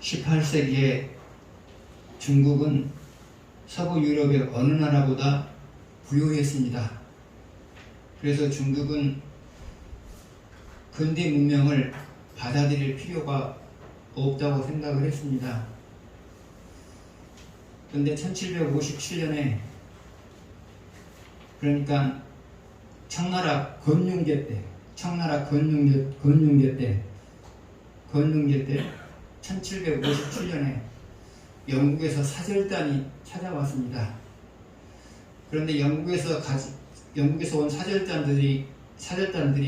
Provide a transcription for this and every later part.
18세기에 중국은 서부 유럽의 어느 나라보다 부유했습니다. 그래서 중국은 근대 문명을 받아들일 필요가 없다고 생각을 했습니다. 그런데 1757년에 그러니까 청나라 건융제 때 1757년에 영국에서 사절단이 찾아왔습니다. 그런데 영국에서 온 사절단들이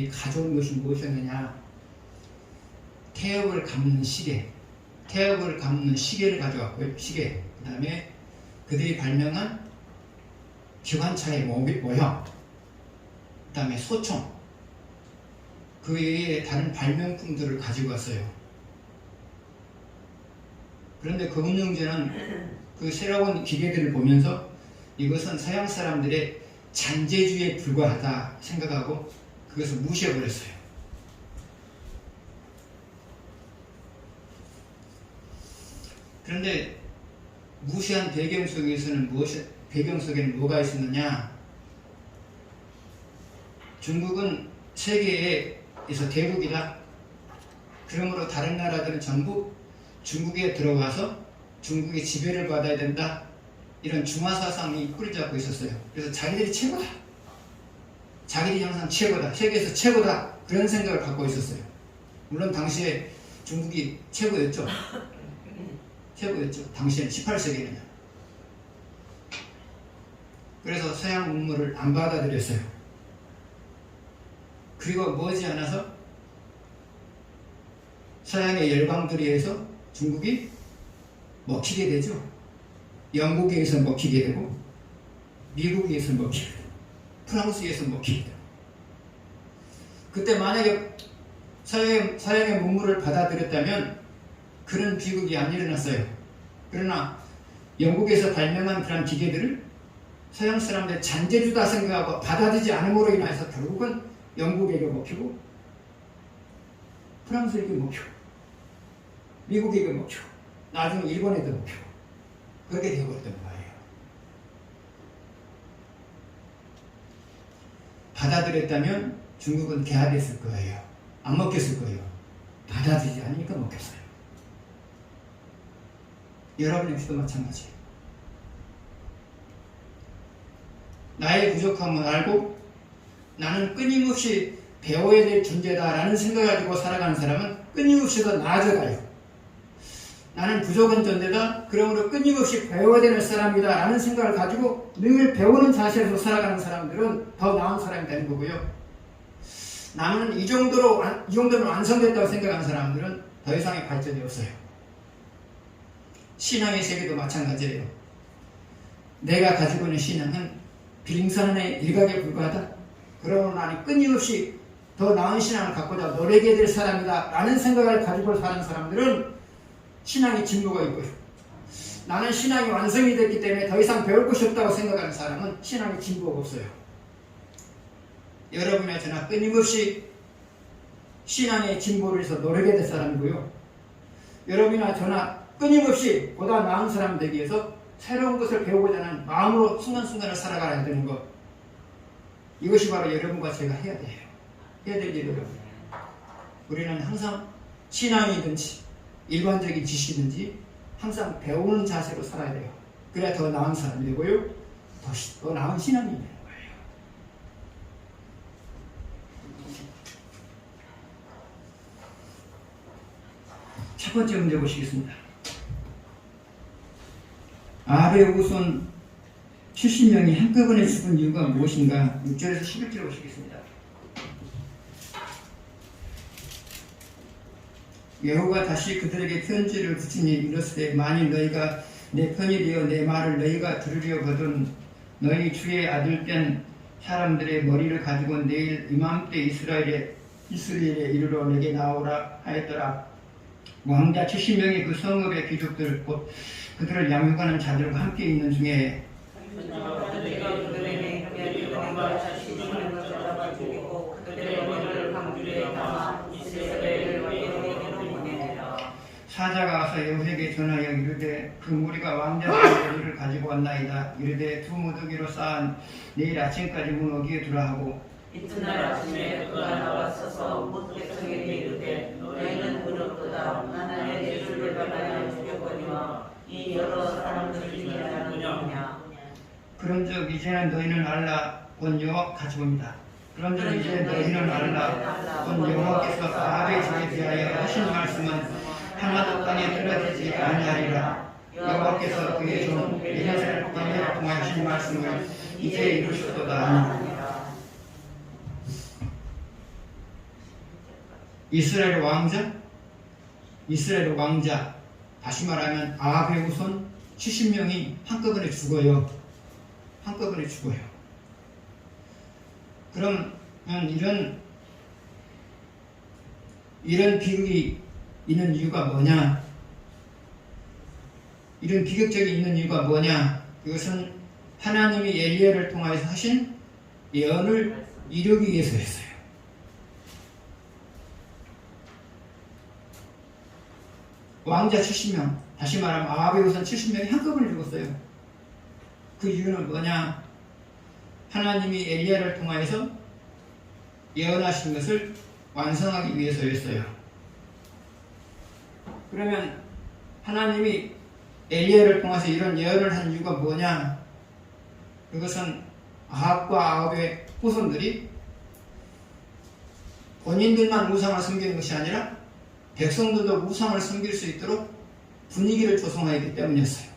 가져온 것이 무엇이었느냐? 태엽을 감는 시계를 가져왔고요. 시계. 그 다음에 그들이 발명한 기관차의 모형, 그 다음에 소총, 그 외에 다른 발명품들을 가지고 왔어요. 그런데 건융제는 그 새로운 기계들을 보면서 이것은 서양 사람들의 잔재주에 불과하다 생각하고 그것을 무시해버렸어요. 그런데 무시한 배경 속에는 뭐가 있었느냐? 중국은 세계에서 대국이다. 그러므로 다른 나라들은 전부 중국에 들어와서 중국의 지배를 받아야 된다. 이런 중화사상이 뿌리 잡고 있었어요. 그래서 자기들이 최고다. 자기들이 항상 최고다. 세계에서 최고다. 그런 생각을 갖고 있었어요. 물론 당시에 중국이 최고였죠. 당시엔 18세기에는요. 그래서 서양 문물을 안 받아들였어요. 그리고 머지않아서 서양의 열강들에 의해서 중국이 먹히게 되죠. 영국에 의해서 먹히게 되고, 미국에 의해서 먹히게 되고, 프랑스에 의해서 먹히게 되고. 그때 만약에 서양의 문물을 받아들였다면 그런 비극이 안 일어났어요. 그러나 영국에서 발명한 그런 기계들을 서양 사람들 잔재주다 생각하고 받아들이지 않음으로 인해서 결국은 영국에게 먹히고, 프랑스에게 먹히고, 미국에게 먹히고, 나중에 일본에도 먹히고, 그렇게 되어버렸던 거예요. 받아들였다면 중국은 개화됐을 거예요. 안 먹혔을 거예요. 받아들이지 않으니까 먹혔어요. 여러분 역시도 마찬가지예요. 나의 부족함을 알고 나는 끊임없이 배워야 될 존재다라는 생각을 가지고 살아가는 사람은 끊임없이 더 나아져가요. 나는 부족한 존재다. 그러므로 끊임없이 배워야 되는 사람이다 라는 생각을 가지고 늘 배우는 자세로 살아가는 사람들은 더 나은 사람이 되는 거고요. 나는 이 정도면 완성됐다고 생각하는 사람들은 더 이상의 발전이 없어요. 신앙의 세계도 마찬가지예요. 내가 가지고 있는 신앙은 빙산의 일각에 불과하다. 그러므로 나는 끊임없이 더 나은 신앙을 갖고자 노력해야 될 사람이다 라는 생각을 가지고 사는 사람들은 신앙의 진보가 있고요. 나는 신앙이 완성이 됐기 때문에 더 이상 배울 것이 없다고 생각하는 사람은 신앙의 진보가 없어요. 여러분이나 저나 끊임없이 신앙의 진보를 위해서 노력해야 될 사람이고요. 여러분이나 저나 끊임없이 보다 나은 사람 되기 위해서 새로운 것을 배우고자 하는 마음으로 순간순간을 살아가야 되는 것. 이것이 바로 여러분과 제가 해야 돼요. 해야 될 일이에요. 우리는 항상 신앙이든지 일반적인 지식이든지 항상 배우는 자세로 살아야 돼요. 그래야 더 나은 사람이 되고요. 더 나은 신앙이 되는 거예요. 첫 번째 문제 보시겠습니다. 아베 우손 70명이 한꺼번에 죽은 이유가 무엇인가? 6절에서 11절 보시겠습니다. 여호와가 다시 그들에게 편지를 붙이니 이르시되 만일 너희가 내 편이 되어 내 말을 너희가 들으려거든 너희 주의 아들 된 사람들의 머리를 가지고 내일 이맘때 이스라엘에 이르러 내게 나오라 하였더라. 왕자 70명이 그 성읍의 귀족들 곧 그들을 양육하는 자들과 함께 있는 중에 사자가 와서 여호에게 전하여 이르되 그 무리가 왕자의 머리를 가지고 왔나이다. 이르되 두 무더기로 쌓은 내일 아침까지 문 어귀에 두라 하고 이튿날 아침에 그가 나와서서 못 백성에게 이르되 너희는 그렇도다. 나는 예수를 발하여 죽였거니와 이 여러 사람들 중에 나는 누구냐. 그런즉 이제는 너희는 알라 본 여호와 같이 봅니다. 그런즉 이제 너희는 알라 본 여호와께서 아합의 집에 대하여 하신 말씀은 하나도 땅에 떨어지지 아니하리라. 여호와께서 그의 종 엘리야를 통하여 하신 말씀을 이제 이루셨도다. 이스라엘 왕자, 다시 말하면 아합의 후손 70명이 한꺼번에 죽어요. 그러면 이런 비극이 있는 이유가 뭐냐? 이런 비극적이 있는 이유가 뭐냐? 이것은 하나님이 엘리야를 통하여서 하신 예언을 이루기 위해서였어요. 왕자 70명, 다시 말하면 아합의 후손 70명이 한꺼번에 죽었어요. 그 이유는 뭐냐? 하나님이 엘리야를 통하여서 예언하신 것을 완성하기 위해서였어요. 그러면 하나님이 엘리야를 통해서 이런 예언을 한 이유가 뭐냐? 그것은 아합과 아합의 후손들이 본인들만 우상을 섬기는 것이 아니라 백성들도 우상을 섬길 수 있도록 분위기를 조성하기 때문이었어요.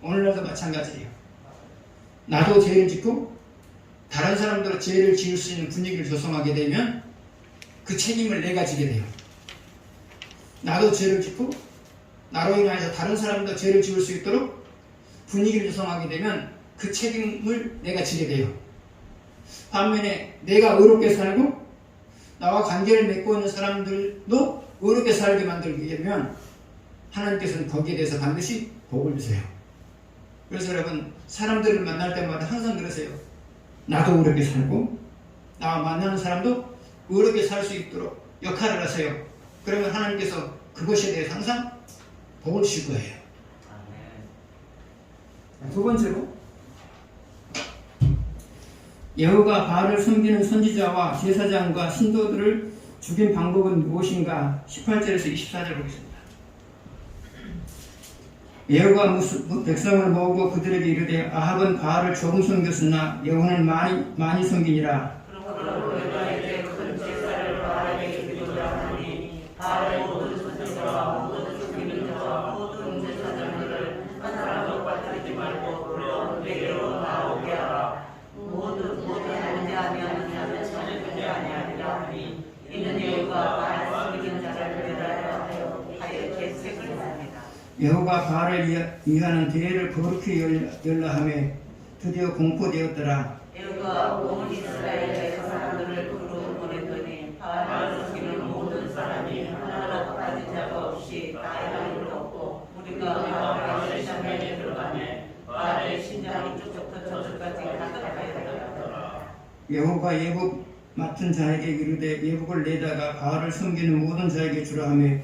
오늘날도 마찬가지예요. 나도 죄를 짓고 다른 사람들도 죄를 지을 수 있는 분위기를 조성하게 되면 그 책임을 내가 지게 돼요. 나도 죄를 짓고 나로 인하여서 다른 사람도 죄를 지을 수 있도록 분위기를 조성하게 되면 그 책임을 내가 지게 돼요. 반면에 내가 의롭게 살고 나와 관계를 맺고 있는 사람들도 의롭게 살게 만들게 되면 하나님께서는 거기에 대해서 반드시 복을 주세요. 그래서 여러분, 사람들을 만날 때마다 항상 그러세요. 나도 의롭게 살고 나와 만나는 사람도 의롭게 살 수 있도록 역할을 하세요. 그러면 하나님께서 그것에 대해서 항상 복을 주실 거예요. 두 번째로, 여호가 바알을 섬기는 선지자와 제사장과 신도들을 죽인 방법은 무엇인가? 18절에서 24절 보겠습니다. 여호가 백성을 모으고 그들에게 이르되 아합은 바알을 조금 섬겼으나 여호와는 많이 섬기니라. 그러므로 내가 이제 큰 제사를 바알에게 드리고자 하니 바알의 모든 선지자와 모든 죽이는 자와 모든 제사장들을 한 사람도 빠뜨리지 말고 불러 내게로 나오게 하라. 모든 아니하는 자는 찾아주지 아니하리라 하니 이는 여호가 바알 섬기는 자를 멸하여 하여 계책을 합니다. 여호가 바알을 위하는 대회를 거룩히 열라 하며 드디어 공포되었더라. 여호가 온 이스라엘의 사람들을 두루 보냈더니 바알을 섬기는 모든 사람이 하나도 빠진 자가 없이 다 이름을 얻고 우리가 바알의 시장에 들어가매 바알의 신장이 이쪽부터 저쪽까지 가득하였더라. 여호가 예복 맡은 자에게 이르되 예복을 내다가 바알을 섬기는 모든 자에게 주라 하며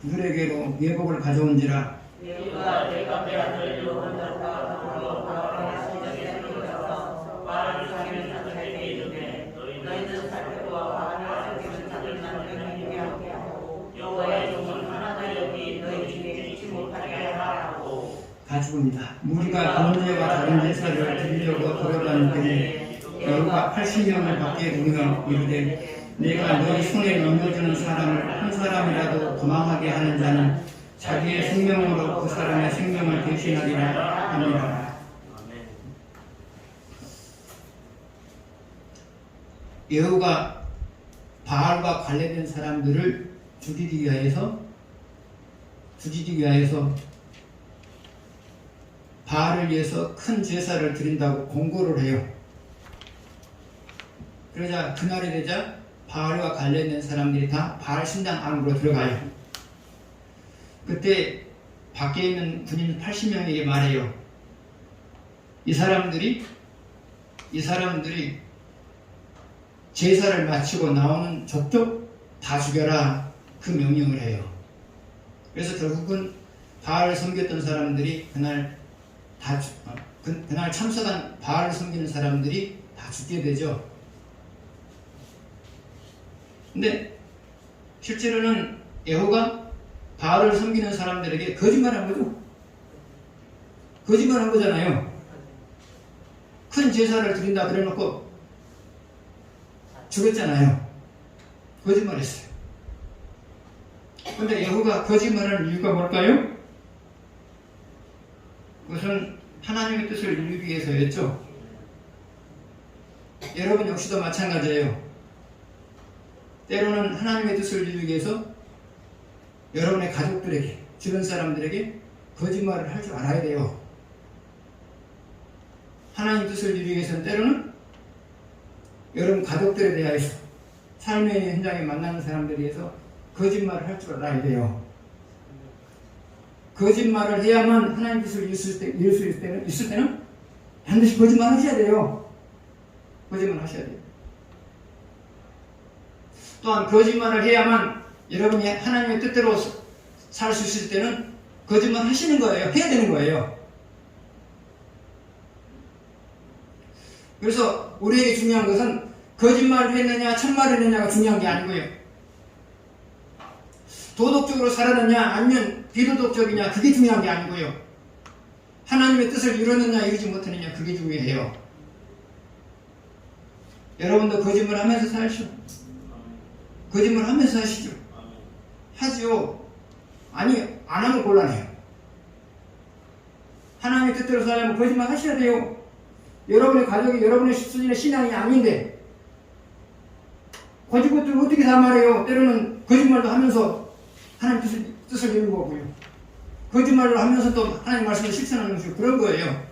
그들에게로 예복을 가져온지라. 여호가 내가 빼앗을 여호와과 더불어 바알의 신장에 들어가서 바알을 섬기는 자들에게 이르되 너희는 살펴보아 바알을 섬기는 자들만 명령하게 하고 여호와의 종은 하나도 여기 너희 중에 있지 못하게 하라고. 같이 봅니다. 무리가 번제와 다른 제사를 드리려고 돌아다니더니 여호가 80명을 밖에 두며 이르되 내가 너희 손에 넘겨주는 사람을 한 사람이라도 도망하게 하는 자는 자기의 생명으로 그 사람의 생명을 대신하리라 합니다. 여호가 바알과 관련된 사람들을 죽이기 위하여서 바알을 위해서 큰 제사를 드린다고 공고를 해요. 그러자 그날이 되자 바알과 관련된 사람들이 다 바알 신당 안으로 들어가요. 그때 밖에 있는 군인 80명에게 말해요. 이 사람들이 제사를 마치고 나오는 족족 다 죽여라, 그 명령을 해요. 그래서 결국은 바알을 섬겼던 사람들이 그날 그날 참석한 바알을 섬기는 사람들이 다 죽게 되죠. 근데 실제로는 여호가 바알을 섬기는 사람들에게 거짓말한 거죠. 거짓말한 거잖아요. 큰 제사를 드린다 그래놓고 죽였잖아요. 거짓말했어요. 근데 여호가 거짓말하는 이유가 뭘까요? 그것은 하나님의 뜻을 이루기 위해서였죠. 여러분 역시도 마찬가지예요. 때로는 하나님의 뜻을 이루기 위해서 여러분의 가족들에게, 주변 사람들에게 거짓말을 할 줄 알아야 돼요. 하나님 뜻을 이루기 위해서는 때로는 여러분 가족들에 대해서, 삶의 현장에 만나는 사람들에 대해서 거짓말을 할 줄 알아야 돼요. 거짓말을 해야만 하나님 뜻을 이룰 수 있을 때는 반드시 거짓말 하셔야 돼요. 거짓말 하셔야 돼요. 또한 거짓말을 해야만 여러분이 하나님의 뜻대로 살 수 있을 때는 거짓말 하시는 거예요. 해야 되는 거예요. 그래서 우리에게 중요한 것은 거짓말을 했느냐 참말을 했느냐가 중요한 게 아니고요. 도덕적으로 살아났냐 아니면 비도덕적이냐 그게 중요한 게 아니고요. 하나님의 뜻을 이루느냐 이루지 못하느냐 그게 중요해요. 여러분도 거짓말 하면서 사시오. 거짓말 하면서 하시죠. 하지요. 아니 안 하면 곤란해요. 하나님의 뜻대로 살려면 거짓말 하셔야 돼요. 여러분의 가족이 여러분의 수준의 신앙이 아닌데 거짓말을 어떻게 다 말해요. 때로는 거짓말도 하면서 하나님 뜻을 이루는 거고요. 거짓말을 하면서 또 하나님 말씀을 실천하는 것이 그런 거예요.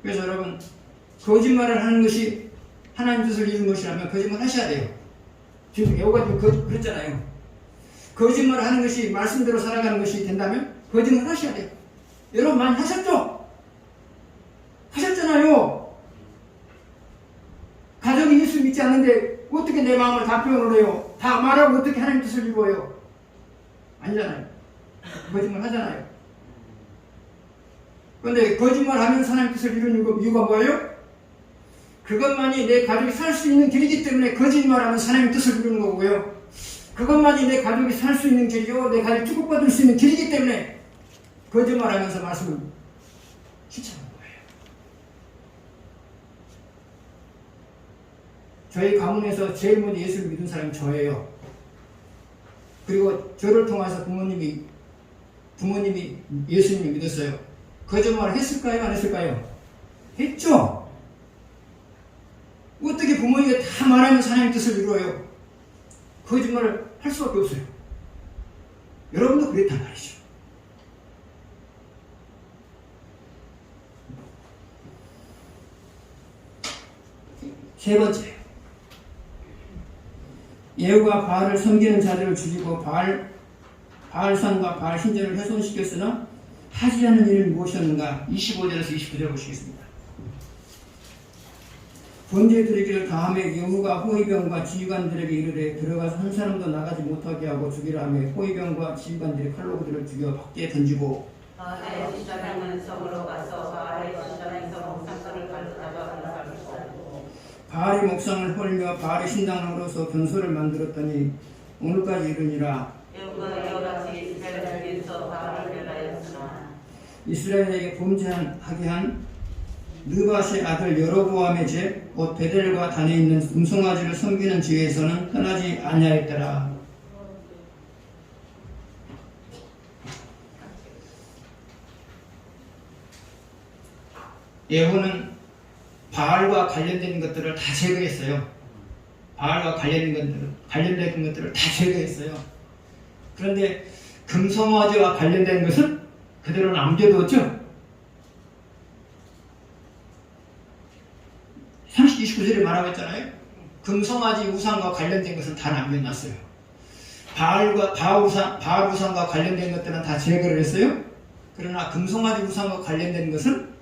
그래서 여러분 거짓말을 하는 것이 하나님 뜻을 이루는 것이라면 거짓말 하셔야 돼요. 지금 여호가 지금 그랬잖아요. 거짓말을 하는 것이 말씀대로 살아가는 것이 된다면 거짓말 하셔야 돼요. 여러분 많이 하셨죠? 하셨잖아요. 가족이 예수 믿지 않는데 어떻게 내 마음을 다 표현을 해요? 다 말하고 어떻게 하나님 뜻을 이루어요? 아니잖아요. 거짓말 하잖아요. 그런데 거짓말 하면서 하나님 뜻을 이루는 이유가 뭐예요? 그것만이 내 가족이 살 수 있는 길이기 때문에 거짓말하면서 하나님 뜻을 이루는 거고요. 그것만이 내 가족이 살 수 있는 길이요, 내 가족이 축복받을 수 있는 길이기 때문에 거짓말하면서 말씀을 실천하는 거예요. 저희 가문에서 제일 먼저 예수를 믿은 사람이 저예요. 그리고 저를 통해서 부모님이 예수님을 믿었어요. 거짓말을 했을까요? 안 했을까요? 했죠. 어떻게 부모님이 다 말하면서 하나님 뜻을 이루어요? 거짓말을 할 수밖에 없어요. 여러분도 그랬단 말이죠. 세 번째, 예후가 바알을 섬기는 자들을 죽이고 바알산과 바알 신전을 훼손시켰으나 하지 않은 일은 무엇이었는가? 25절에서 29절 보시겠습니다. 번제에 드리기를 다음에 예후가 호위병과 지휘관들에게 이르되 들어가서 한 사람도 나가지 못하게 하고 죽이라 하며 호위병과 지휘관들이 칼로 그들을 죽여 밖에 던지고 바알의 신전은 성으로 가서 바알의 신전에서 목상거를 가져다가 불살고 바알의 목상을 헐며 바알의 신당으로서 변소를 만들었더니 오늘까지 이르니라. 예후가 이와같이 이스라엘 중에서 바알을 멸하였으나 이스라엘에게 범죄하게 한 느밧의 아들 여로보암의 죄, 곧 베델과 단에 있는 음송아지를 섬기는 죄에서는 떠나지 아니하였더라. 예후는 바알과 관련된 것들을 다 제거했어요. 바알과 관련된 것들을 다 제거했어요. 그런데 금송아지와 관련된 것은 그대로 남겨두었죠. 29절에 말하고 있잖아요. 금송아지 우상과 관련된 것은 다 남겨놨어요. 바알 우상과 관련된 것들은 다 제거를 했어요. 그러나 금송아지 우상과 관련된 것은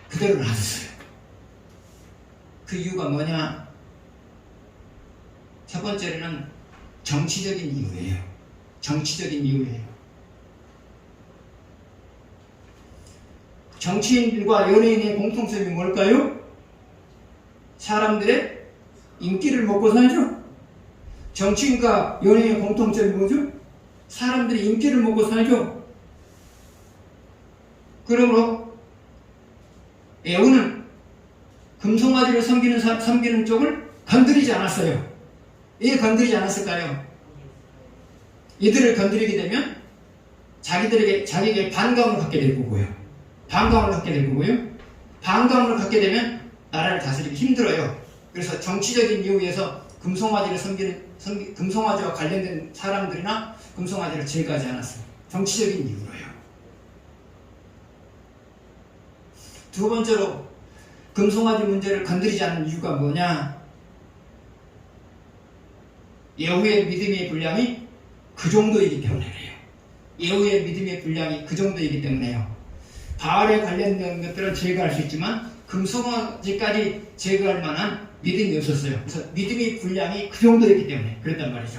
그대로 놔뒀어요. 그 이유가 뭐냐? 첫 번째로는 정치적인 이유예요. 정치적인 이유예요. 정치인들과 연예인의 공통점이 뭘까요? 사람들의 인기를 먹고 살죠. 정치인과 연예인의 공통점이 뭐죠? 사람들이 인기를 먹고 살죠. 그러므로 애우는 금송아지를 섬기는 쪽을 건드리지 않았어요. 왜 건드리지 않았을까요? 이들을 건드리게 되면 자기에게 반감을 갖게 될 거고요. 반감을 갖게 될 거고요. 반감을 갖게 되면 나라를 다스리기 힘들어요. 그래서 정치적인 이유에서 금송아지와 관련된 사람들이나 금송아지를 제거하지 않았어요. 정치적인 이유로요. 두 번째로 금송아지 문제를 건드리지 않는 이유가 뭐냐? 예후의 믿음의 분량이 그 정도이기 때문에요. 예후의 믿음의 분량이 그 정도이기 때문에요. 바알에 관련된 것들은 제거할 수 있지만 금송아지까지 제거할 만한 믿음이 없었어요. 그래서 믿음의 분량이 그 정도였기 때문에 그랬단 말이죠.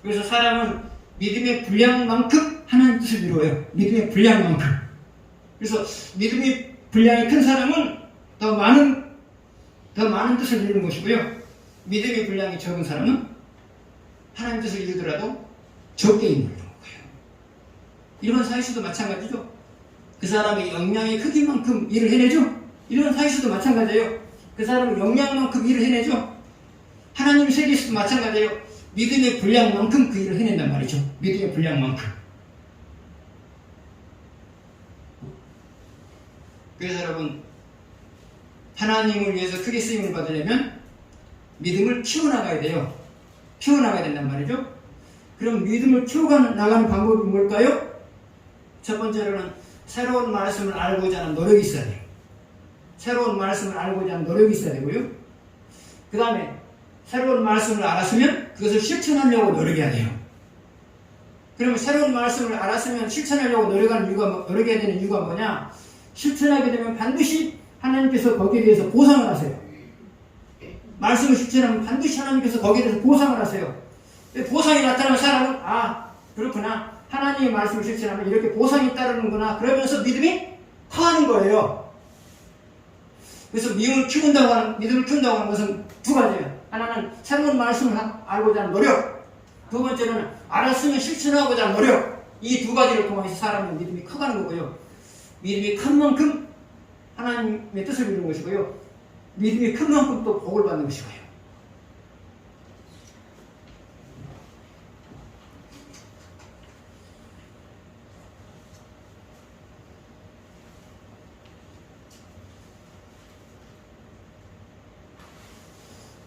그래서 사람은 믿음의 분량만큼 하나님 뜻을 이루어요. 믿음의 분량만큼. 그래서 믿음의 분량이 큰 사람은 더 많은 뜻을 이루는 것이고요. 믿음의 분량이 적은 사람은 하나님 뜻을 이루더라도 적게 이루는 거예요. 이런 사회에서도 마찬가지죠. 그 사람의 역량의 크기만큼 일을 해내죠. 이런 사회에서도 마찬가지예요. 그 사람의 역량만큼 일을 해내죠. 하나님 세계에서도 마찬가지예요. 믿음의 분량만큼 그 일을 해낸단 말이죠. 믿음의 분량만큼. 그래서 여러분, 하나님을 위해서 크게 쓰임을 받으려면 믿음을 키워나가야 돼요. 키워나가야 된단 말이죠. 그럼 믿음을 키워나가는 방법이 뭘까요? 첫 번째로는 새로운 말씀을 알고자 하는 노력이 있어야 돼요. 새로운 말씀을 알고자 하는 노력이 있어야 되고요. 그 다음에 새로운 말씀을 알았으면 그것을 실천하려고 노력해야 돼요. 그러면 새로운 말씀을 알았으면 실천하려고 노력해야 되는 이유가 뭐냐? 실천하게 되면 반드시 하나님께서 거기에 대해서 보상을 하세요. 말씀을 실천하면 반드시 하나님께서 거기에 대해서 보상을 하세요. 보상이 나타나면 사람은 그렇구나. 하나님의 말씀을 실천하면 이렇게 보상이 따르는구나. 그러면서 믿음이 커하는 거예요. 그래서 믿음을 키운다고 하는 것은 두 가지예요. 하나는 새로운 말씀을 알고자 하는 노력. 두 번째는 알았으면 실천하고자 하는 노력. 이 두 가지를 통해서 사람의 믿음이 커가는 거고요. 믿음이 큰 만큼 하나님의 뜻을 이루는 것이고요. 믿음이 큰 만큼 또 복을 받는 것이고요.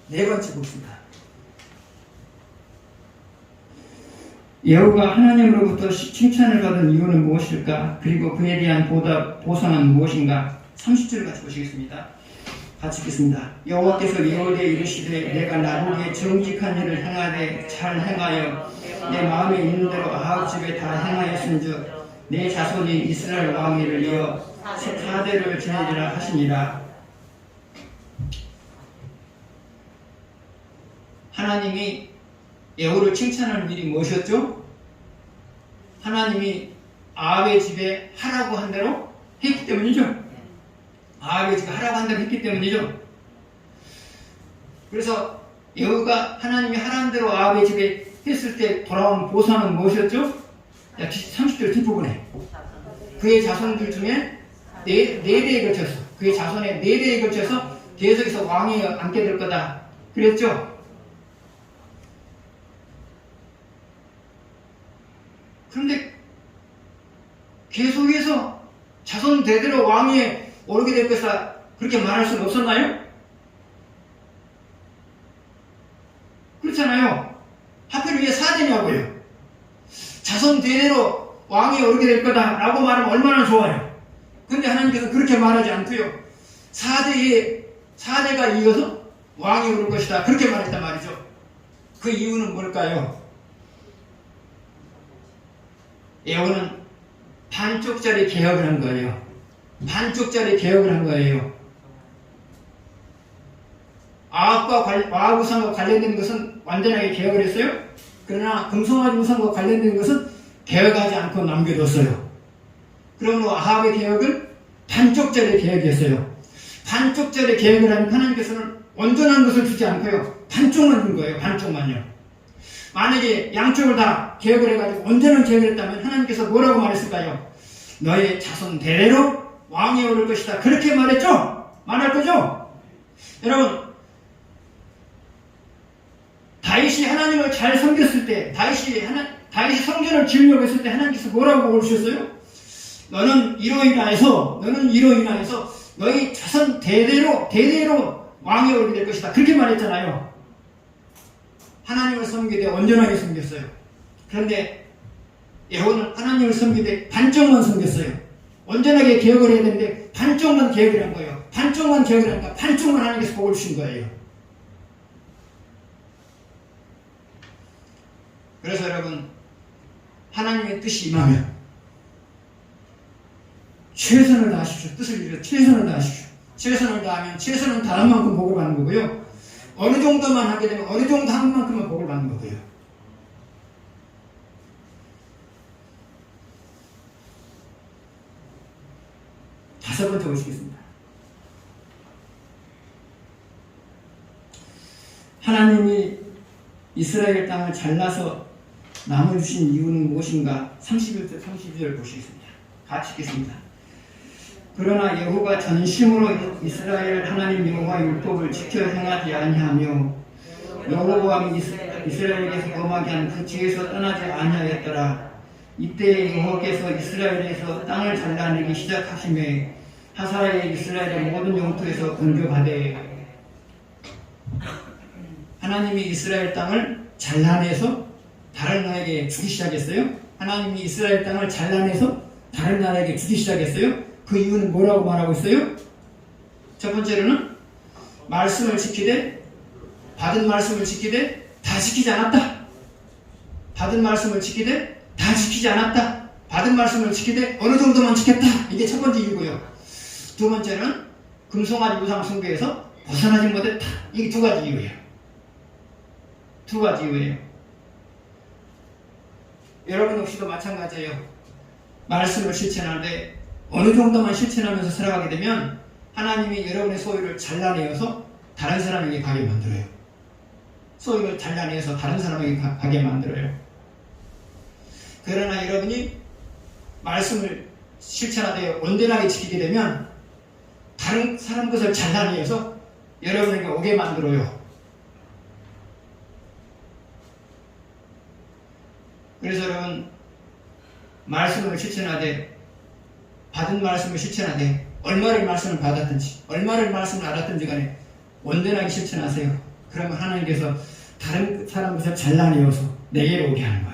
네 번째 보겠습니다. 여호가 하나님으로부터 칭찬을 받은 이유는 무엇일까? 그리고 그에 대한 보상은 무엇인가? 30절을 같이 보시겠습니다. 같이 읽겠습니다. 여호와께서 여호와께 이르시되 내가 나보기에 정직한 일을 행하되 잘 행하여 내 마음에 있는 대로 아합 집에 다 행하였은즉 내 자손이 이스라엘 왕위를 이어 4대를 지내리라 하시니라. 하나님이 여호를 칭찬하는 일이 무엇이었죠? 하나님이 아합의 집에 하라고 한 대로 했기 때문이죠. 아합의 집에 하라고 한 대로 했기 때문이죠. 그래서 여호가 하나님이 하라는 대로 아합의 집에 했을 때 돌아온 보상은 무엇이었죠? 30절 뒷부분에 그의 자손들 중에 네 대에 걸쳐서 그의 자손의 4대에 걸쳐서 계속해서 왕위에 앉게 될 거다 그랬죠. 그런데 계속해서 자손 대대로 왕위에 오르게 될 것이다 그렇게 말할 수는 없었나요? 그렇잖아요. 하필 왜 4대냐고요. 자손 대대로 왕위에 오르게 될 거다 라고 말하면 얼마나 좋아요. 그런데 하나님께서 그렇게 말하지 않고요. 4대가 이어서 왕이 오를 것이다 그렇게 말했단 말이죠. 그 이유는 뭘까요? 여호는 반쪽짜리 개혁을 한 거예요. 반쪽짜리 개혁을 한 거예요. 과학 우상과 관련된 것은 완전하게 개혁을 했어요. 그러나 금송아지 우상과 관련된 것은 개혁하지 않고 남겨뒀어요. 그러므로 아합의 개혁은 반쪽짜리 개혁이었어요. 반쪽짜리 개혁을 하니까 하나님께서는 온전한 것을 주지 않고요. 반쪽만 준 거예요. 반쪽만요. 만약에 양쪽을 다 개혁을 해가지고 온전한 개혁을 했다면 하나님께서 뭐라고 말했을까요? 너의 자손 대대로 왕이 오를 것이다. 그렇게 말했죠? 말할 거죠? 여러분, 다윗이 하나님을 잘 섬겼을 때, 다윗이 성전을 지으려고 했을 때 하나님께서 뭐라고 오르셨어요? 너는 이로 인하여서 너희 자손 대대로 왕이 오르게 될 것이다. 그렇게 말했잖아요. 하나님을 섬기되 온전하게 섬겼어요. 그런데 여호와는 하나님을 섬기되 반쪽만 섬겼어요. 온전하게 개혁을 해야 되는데 반쪽만 개혁을 한 거예요. 반쪽만 개혁을 하니까 반쪽만 하나님께서 복을 주신 거예요. 그래서 여러분, 하나님의 뜻이 임하면 최선을 다하십시오. 뜻을 이루어 최선을 다하십시오. 최선을 다하면 최선을 다한 만큼 복을 받는 거고요. 어느 정도만 하게 되면 어느 정도 한 만큼만 복을 받는 거고요. 다섯 번째 보시겠습니다. 하나님이 이스라엘 땅을 잘라서 나눠주신 이유는 무엇인가? 31절, 32절 보시겠습니다. 같이 읽겠습니다. 그러나 여호가 전심으로 이스라엘 하나님 여호와 율법을 지켜 행하지 아니하며 여호와 왕이 이스라엘에게서 범하게 한 그 지에서 떠나지 아니하였더라. 이때 여호와께서 이스라엘에서 땅을 잘라내기 시작하심에 하사의 이스라엘의 모든 영토에서 공격하되, 하나님이 이스라엘 땅을 잘라내서 다른 나라에게 주기 시작했어요. 하나님이 이스라엘 땅을 잘라내서 다른 나라에게 주기 시작했어요. 그 이유는 뭐라고 말하고 있어요? 첫 번째로는 말씀을 지키되, 받은 말씀을 지키되 다 지키지 않았다. 받은 말씀을 지키되 다 지키지 않았다. 받은 말씀을 지키되 어느 정도만 지켰다. 이게 첫 번째 이유고요. 두 번째는 금송아지 우상 숭배에서 벗어나지 못했다. 이게 두 가지 이유예요. 두 가지 이유예요. 여러분 역시도 마찬가지예요. 말씀을 실천하는데 어느 정도만 실천하면서 살아가게 되면 하나님이 여러분의 소유를 잘라내어서 다른 사람에게 가게 만들어요. 소유를 잘라내어서 다른 사람에게 가게 만들어요. 그러나 여러분이 말씀을 실천하되 온전하게 지키게 되면 다른 사람 것을 잘라내어서 여러분에게 오게 만들어요. 그래서 여러분, 말씀을 실천하되, 받은 말씀을 실천하되, 얼마를 말씀을 받았든지 얼마를 말씀을 알았든지 간에 온전하게 실천하세요. 그러면 하나님께서 다른 사람 것을 잘라내어서 내게로 오게 하는 거예요.